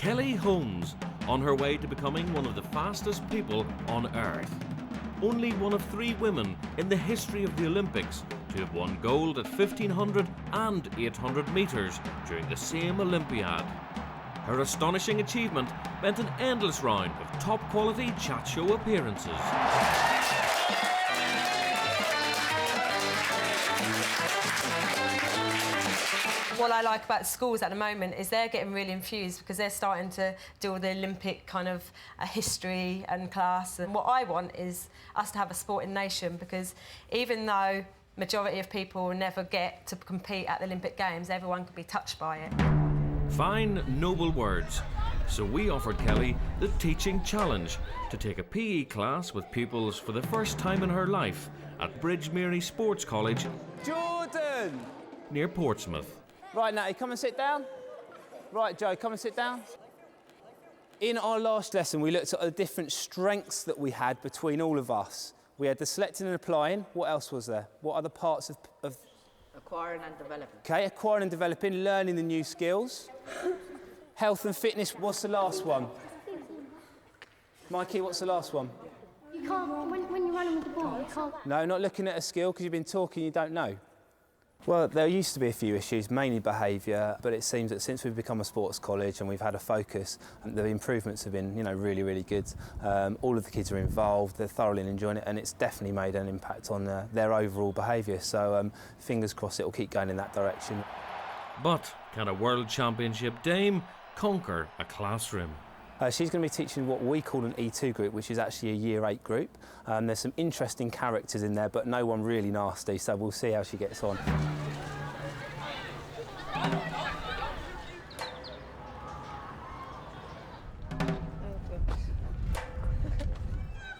Kelly Holmes, on her way to becoming one of the fastest people on Earth. Only one of 3 women in the history of the Olympics to have won gold at 1500 and 800 metres during the same Olympiad. Her astonishing achievement meant an endless round of top-quality chat show appearances. What I like about schools at the moment is they're getting really infused because they're starting to do all the Olympic kind of history and class. And what I want is us to have a sporting nation, because even though majority of people will never get to compete at the Olympic Games, everyone can be touched by it. Fine, noble words. So we offered Kelly the teaching challenge to take a PE class with pupils for the first time in her life at Bridgemeary Sports College, Jordan! near Portsmouth. Right, Natty, come and sit down. Right, Joe, come and sit down. In our last lesson, we looked at the different strengths that we had between all of us. We had the selecting and applying. What else was there? What other parts of... Acquiring and developing. OK, acquiring and developing, learning the new skills. Health and fitness, what's the last one? Mikey, what's the last one? You can't, when you're running with the ball, you can't... No, not looking at a skill because you've been talking, you don't know. Well, there used to be a few issues, mainly behaviour, but it seems that since we've become a sports college and we've had a focus, the improvements have been, really, really good. All of the kids are involved, they're thoroughly enjoying it, and it's definitely made an impact on their overall behaviour. So fingers crossed it'll keep going in that direction. But can a World Championship dame conquer a classroom? She's going to be teaching what we call an E2 group, which is actually a Year 8 group. There's some interesting characters in there, but no one really nasty, so we'll see how she gets on.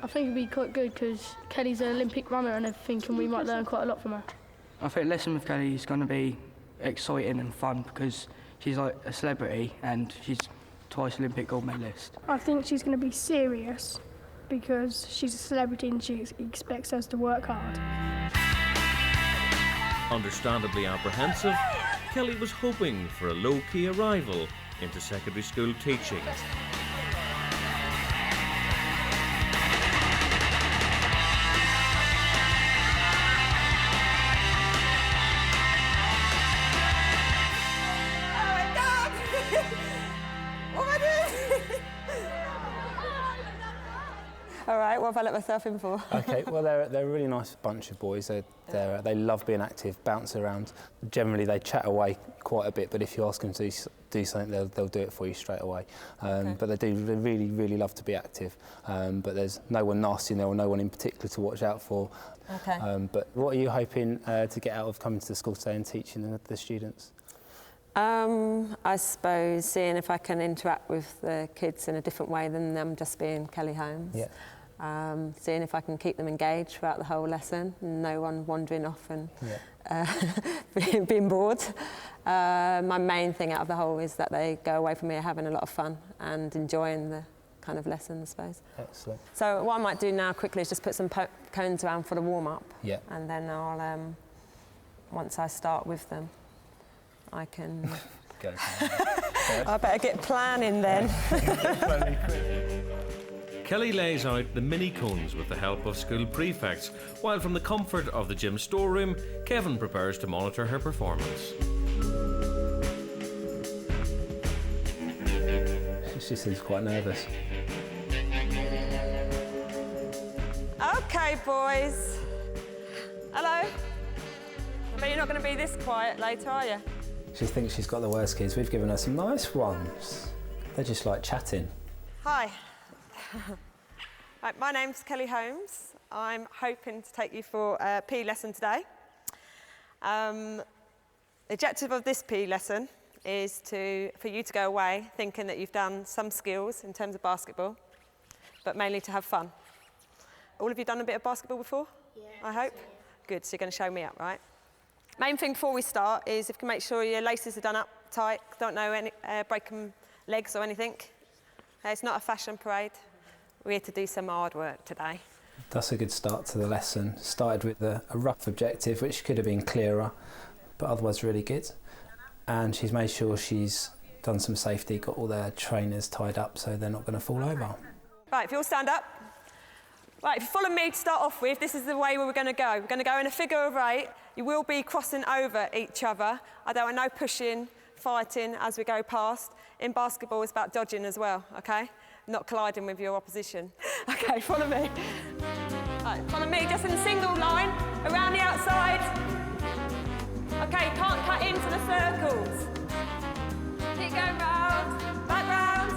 I think it'd be quite good because Kelly's an Olympic runner and everything, and we might learn quite a lot from her. I think a lesson with Kelly is going to be exciting and fun because she's like a celebrity and she's twice Olympic gold medalist. I think she's going to be serious because she's a celebrity and she expects us to work hard. Understandably apprehensive, Kelly was hoping for a low-key arrival into secondary school teaching. All right, what have I let myself in for? OK, well, they're a really nice bunch of boys. They love being active, bounce around. Generally, they chat away quite a bit, but if you ask them to do something, they'll do it for you straight away. Okay. But they really, really love to be active. But there's no one nasty in there or no one in particular to watch out for. Okay. But what are you hoping to get out of coming to the school today and teaching the students? I suppose seeing if I can interact with the kids in a different way than them just being Kelly Holmes. Yeah. Seeing if I can keep them engaged throughout the whole lesson, no one wandering off and being bored. My main thing out of the whole is that they go away from here having a lot of fun and enjoying the kind of lesson, I suppose. Excellent. So what I might do now quickly is just put some cones around for the warm-up. Yeah. And then I'll, once I start with them, I can... Go. I better get planning then. Kelly lays out the mini cones with the help of school prefects, while from the comfort of the gym storeroom, Kevin prepares to monitor her performance. She seems quite nervous. OK, boys. Hello. I bet you're not going to be this quiet later, are you? She thinks she's got the worst kids. We've given her some nice ones. They're just like chatting. Hi. Right, my name's Kelly Holmes. I'm hoping to take you for a PE lesson today. The objective of this PE lesson is for you to go away thinking that you've done some skills in terms of basketball, but mainly to have fun. All of you done a bit of basketball before? Yeah. I hope? Yeah. Good, so you're going to show me up, right? Main thing before we start is if you can make sure your laces are done up tight, don't know any breaking legs or anything. It's not a fashion parade. We're here to do some hard work today. That's a good start to the lesson. Started with a rough objective, which could have been clearer, but otherwise really good. And she's made sure she's done some safety, got all their trainers tied up so they're not going to fall over. Right, if you all stand up. Right, if you follow me to start off with, this is the way we're going to go. We're going to go in a figure of 8. You will be crossing over each other. I don't want no pushing, fighting as we go past. In basketball, it's about dodging as well, okay? Not colliding with your opposition. Okay, follow me. Right, follow me, just in a single line, around the outside. Okay, you can't cut into the circles. Keep going round, back round.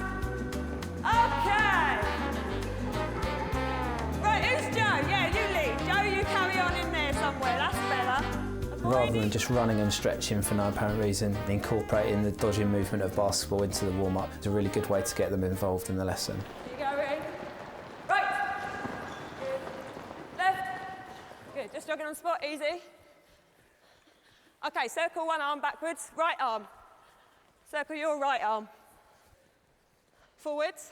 Okay. Right, who's Joe? Yeah, you lead. Joe, you carry on in there somewhere, that's better. Rather than just running and stretching for no apparent reason, incorporating the dodging movement of basketball into the warm-up is a really good way to get them involved in the lesson. You go in. Right. Good. Left. Good, just jogging on the spot, easy. Okay, circle one arm backwards, right arm. Circle your right arm. Forwards.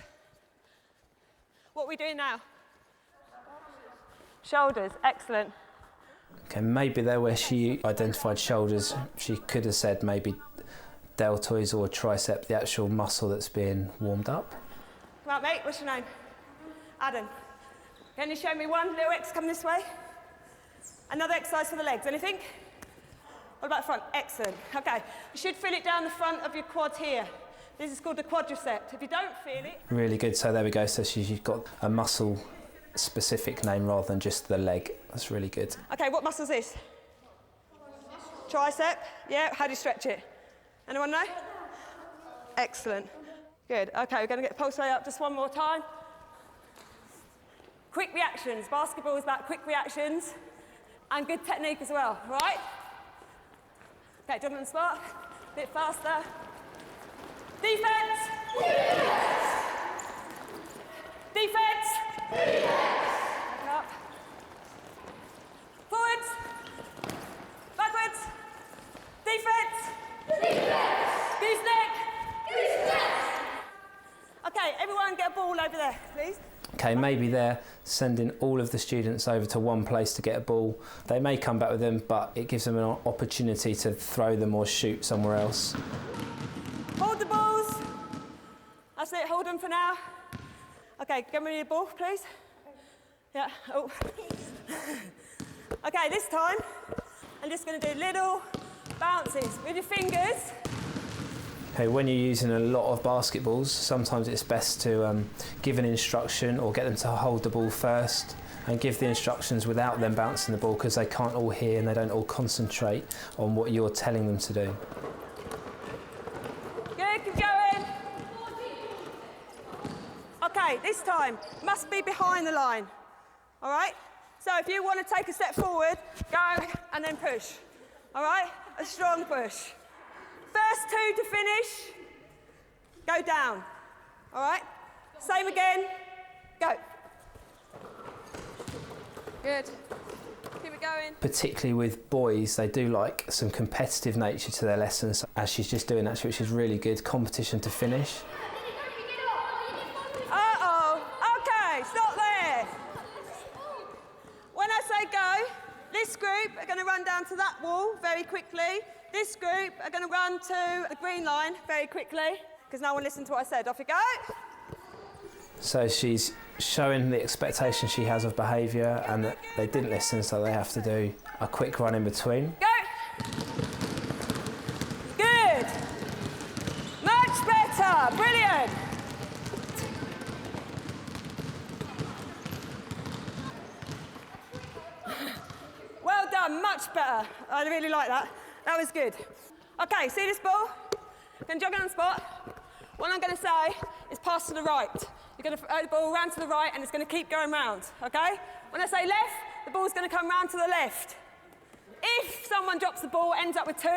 What are we doing now? Shoulders, excellent. Okay, maybe there where she identified shoulders, she could have said maybe deltoids or tricep, the actual muscle that's being warmed up. Right, mate, what's your name? Adam. Can you show me one little X come this way? Another exercise for the legs, anything? What about the front? Excellent. Okay, you should feel it down the front of your quad here. This is called the quadricep. If you don't feel it... Really good, so there we go, so she's got a muscle specific name rather than just the leg. That's really good. Okay, what muscle's this? Tricep. Yeah, how do you stretch it? Anyone know? Excellent. Good. Okay, we're going to get the pulse rate up just one more time. Quick reactions. Basketball is about quick reactions and good technique as well, right? Okay, jump on the spot. A bit faster. Defense! Defense! Back up. Forwards. Backwards. Defense. Gooseneck. Okay, everyone get a ball over there, please. Okay, maybe they're sending all of the students over to one place to get a ball. They may come back with them, but it gives them an opportunity to throw them or shoot somewhere else. Hold the balls. That's it, hold them for now. Okay, give me the ball, please. Yeah, oh. Okay, this time, I'm just going to do little bounces with your fingers. Okay, when you're using a lot of basketballs, sometimes it's best to give an instruction or get them to hold the ball first and give the instructions without them bouncing the ball because they can't all hear and they don't all concentrate on what you're telling them to do. Good, keep going. Okay, this time, must be behind the line. All right? So if you want to take a step forward, go and then push. All right? A strong push. First 2 to finish, go down. All right? Same again, go. Good. Keep it going. Particularly with boys, they do like some competitive nature to their lessons, as she's just doing actually, which is really good. Competition to finish. Okay, stop there. When I say go, this group are going to run down to that wall very quickly. This group are going to run to the green line very quickly, because no one listened to what I said. Off you go. So she's showing the expectation she has of behaviour and that they didn't listen, so they have to do a quick run in between. Go. Good. Much better. Brilliant. Well done. Much better. I really like that. That was good. Okay, see this ball? Going to jog on the spot. What I'm going to say is pass to the right. You're going to throw the ball round to the right and it's going to keep going round, okay? When I say left, the ball's going to come round to the left. If someone drops the ball, ends up with 2,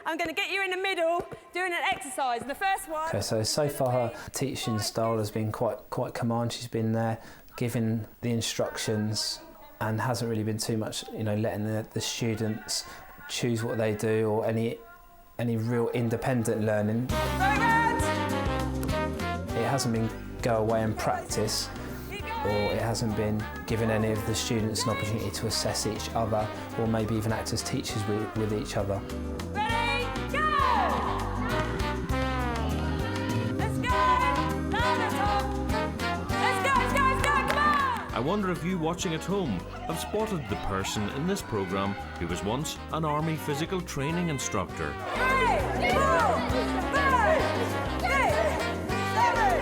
I'm going to get you in the middle doing an exercise. And the first one... Okay, so far her teaching style has been quite command. She's been there giving the instructions and hasn't really been too much, letting the students choose what they do or any real independent learning. It hasn't been go away and practice, or it hasn't been giving any of the students an opportunity to assess each other or maybe even act as teachers with each other. Ready, go! wonder if you watching at home have spotted the person in this programme who was once an army physical training instructor. 3, 4, 5, 6, 7,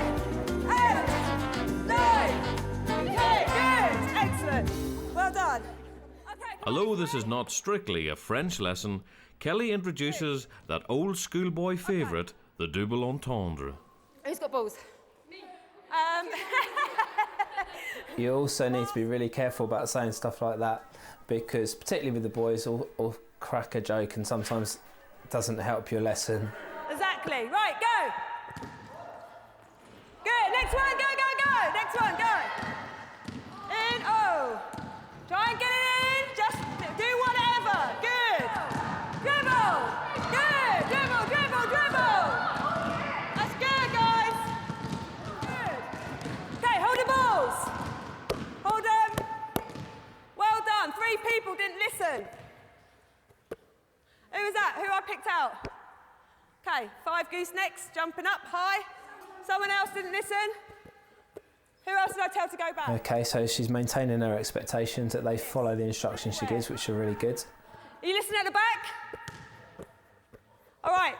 8, 9, 10. Good, excellent. Well done. Okay. Although this is not strictly a French lesson, Kelly introduces that old schoolboy favourite, the double entendre. Who's got balls? Me. You also need to be really careful about saying stuff like that, because particularly with the boys, or crack a joke and sometimes it doesn't help your lesson. Exactly. Right, go. Good. Next one. Go, go, go. Next one. Go. In. Oh. Try and get it in. Just do whatever. Good. Dribble. Good. Dribble, dribble, dribble. That's good, guys. Good. Okay, hold the balls. Hold them. Well done. 3 people didn't listen. Who was that? Who I picked out? Okay, 5 goosenecks, jumping up high. Someone else didn't listen. Who else did I tell to go back? Okay, so she's maintaining her expectations that they follow the instructions she gives, which are really good. Are you listening at the back? All right,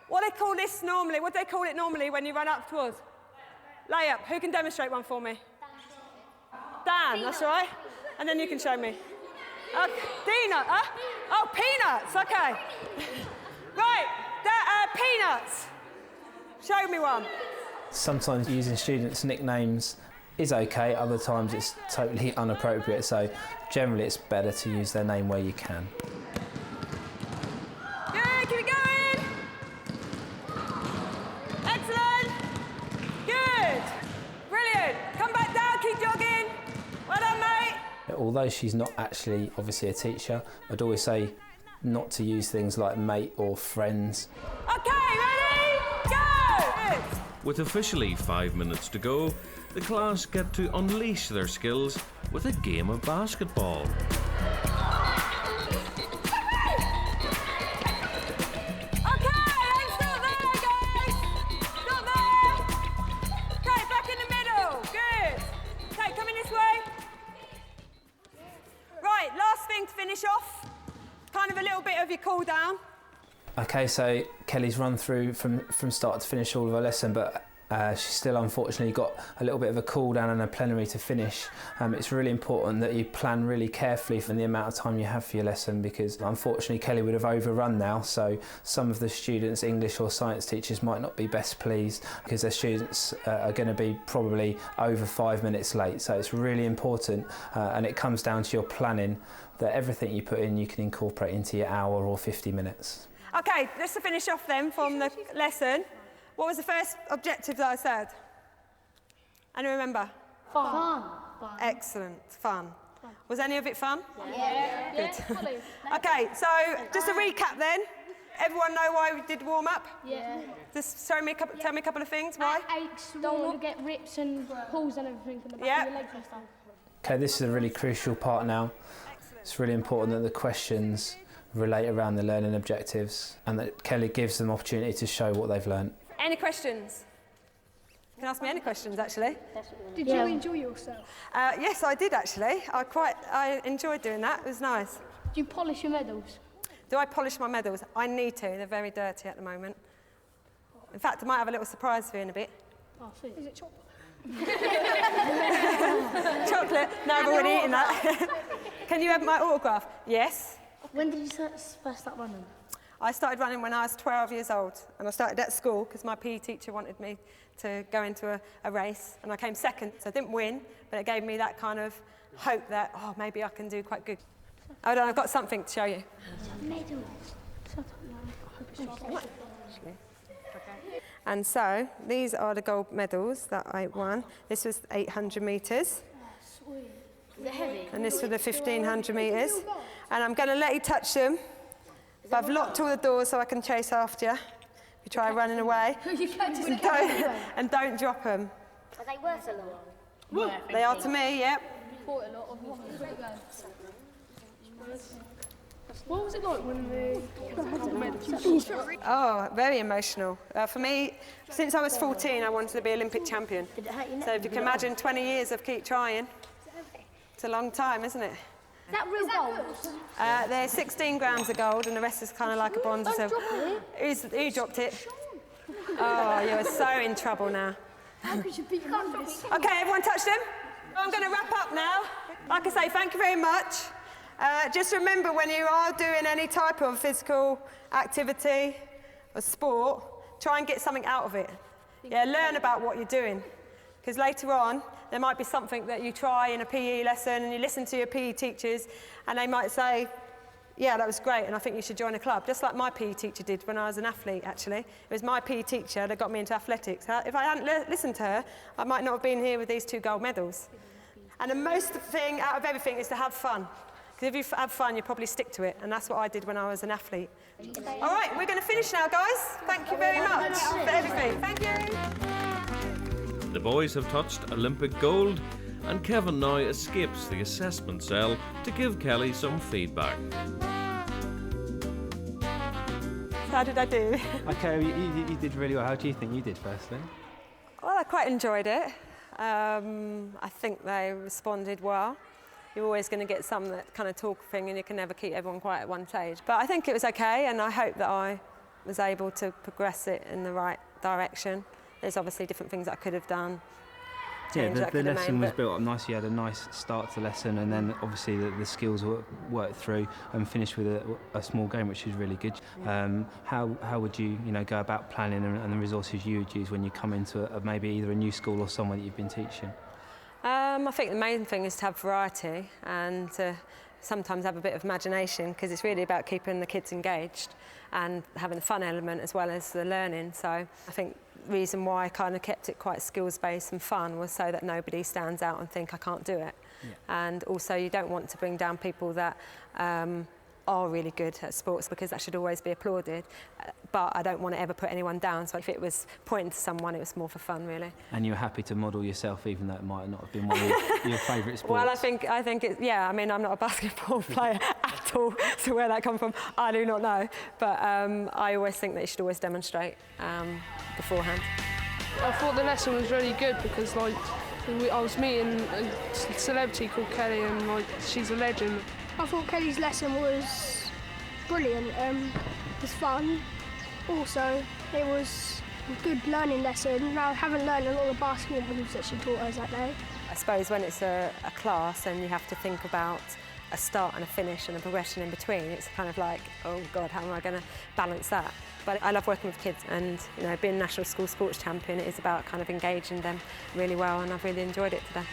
what do they call this normally? What do they call it normally when you run up towards? Layup. Who can demonstrate one for me? Dan, that's all right. And then you can show me. Peanut, huh? Oh, peanuts, okay. Right, peanuts. Show me one. Sometimes using students' nicknames is okay, other times it's totally inappropriate, so generally it's better to use their name where you can. Good, keep it going. Excellent. Good. Brilliant. Come back down, keep jogging. Well done, mate. Although she's not actually obviously a teacher, I'd always say not to use things like mate or friends. Okay, ready? Go! Good. With officially 5 minutes to go, the class get to unleash their skills with a game of basketball. Okay, and stop there, guys. Stop there. Okay, back in the middle. Good. Okay, coming this way. Right, last thing to finish off. Kind of a little bit of your cool down. Okay, so Kelly's run through from start to finish all of her lesson, but she's still unfortunately got a little bit of a cool down and a plenary to finish. It's really important that you plan really carefully for the amount of time you have for your lesson, because unfortunately Kelly would have overrun now, so some of the students, English or science teachers, might not be best pleased because their students are going to be probably over 5 minutes late. So it's really important, and it comes down to your planning, that everything you put in you can incorporate into your hour or 50 minutes. Okay, just to finish off then from the lesson, what was the first objective that I said? And remember? Fun. Excellent, fun. Was any of it fun? Yeah. Good. Okay, so just to recap then, everyone know why we did warm up? Yeah. Just tell me a couple of things, why? Aches, don't want to get rips and pulls and everything in the back Yeah. of your legs and stuff. Okay, this is a really crucial part now. It's really important that the questions relate around the learning objectives and that Kelly gives them opportunity to show what they've learned. Any questions? You can ask me any questions, actually. Did you enjoy yourself? Yes, I did, actually. I enjoyed doing that. It was nice. Do you polish your medals? Do I polish my medals? I need to. They're very dirty at the moment. In fact, I might have a little surprise for you in a bit. Oh, sweet. Is it chocolate? Chocolate? No, I've already eaten that. Can you have my autograph? Yes. When did you first start running? I started running when I was 12 years old, and I started at school because my PE teacher wanted me to go into a race, and I came second, so I didn't win, but it gave me that kind of hope that, oh, maybe I can do quite good. Hold on, I've got something to show you. Medals. And so, these are the gold medals that I won. This was 800 metres. Sweet. Is it heavy? And this for the 1500 metres. And I'm going to let you touch them, but I've locked all the doors so I can chase after you. If you try running away. And don't drop them. Are they worth a lot? They are to me, yep. What was it like when they Oh, very emotional. For me, since I was 14, I wanted to be Olympic champion. So if you can imagine 20 years of keep trying. It's a long time, isn't it? Is that real gold? There's 16 grams of gold and the rest is kind of like a bronze. Don't drop it. Who dropped it? Oh, you're so in trouble now. How could you beat this? OK, everyone touched him? I'm going to wrap up now. Like I say, thank you very much. Just remember, when you are doing any type of physical activity or sport, try and get something out of it. Yeah, learn about what you're doing. Because later on, there might be something that you try in a PE lesson and you listen to your PE teachers and they might say, yeah, that was great and I think you should join a club. Just like my PE teacher did when I was an athlete, actually. It was my PE teacher that got me into athletics. If I hadn't listened to her, I might not have been here with these 2 gold medals. And the most thing out of everything is to have fun. Because if you have fun, you probably stick to it. And that's what I did when I was an athlete. All right, we're going to finish now, guys. Thank you very much for everything. Thank you. The boys have touched Olympic gold, and Kevin now escapes the assessment cell to give Kelly some feedback. How did I do? OK, you did really well. How do you think you did, firstly? Well, I quite enjoyed it. I think they responded well. You're always going to get some that kind of talk thing and you can never keep everyone quiet at one stage. But I think it was OK and I hope that I was able to progress it in the right direction. There's obviously different things I could have done. Yeah, the lesson was built up nicely. You had a nice start to the lesson and then obviously the skills were worked through and finished with a small game, which is really good. How would you go about planning and the resources you would use when you come into maybe either a new school or somewhere that you've been teaching? I think the main thing is to have variety and to sometimes have a bit of imagination, because it's really about keeping the kids engaged and having the fun element as well as the learning. So I think the reason why I kind of kept it quite skills-based and fun was so that nobody stands out and think I can't do it. Yeah. And also you don't want to bring down people that are really good at sports, because that should always be applauded. But I don't want to ever put anyone down, so if it was pointing to someone, it was more for fun, really. And you're happy to model yourself, even though it might not have been one of your favourite sports? Well, I think it's, yeah, I mean, I'm not a basketball player at all, so where that come from, I do not know. But I always think that you should always demonstrate beforehand. I thought the lesson was really good because, like, I was meeting a celebrity called Kelly and, like, she's a legend. I thought Kelly's lesson was brilliant. It was fun. Also, it was a good learning lesson. I haven't learned a lot of the basketball moves that she taught us that day. I suppose when it's a class and you have to think about a start and a finish and a progression in between, it's kind of like, oh God, how am I going to balance that? But I love working with kids, and being national school sports champion, it is about kind of engaging them really well, and I've really enjoyed it today.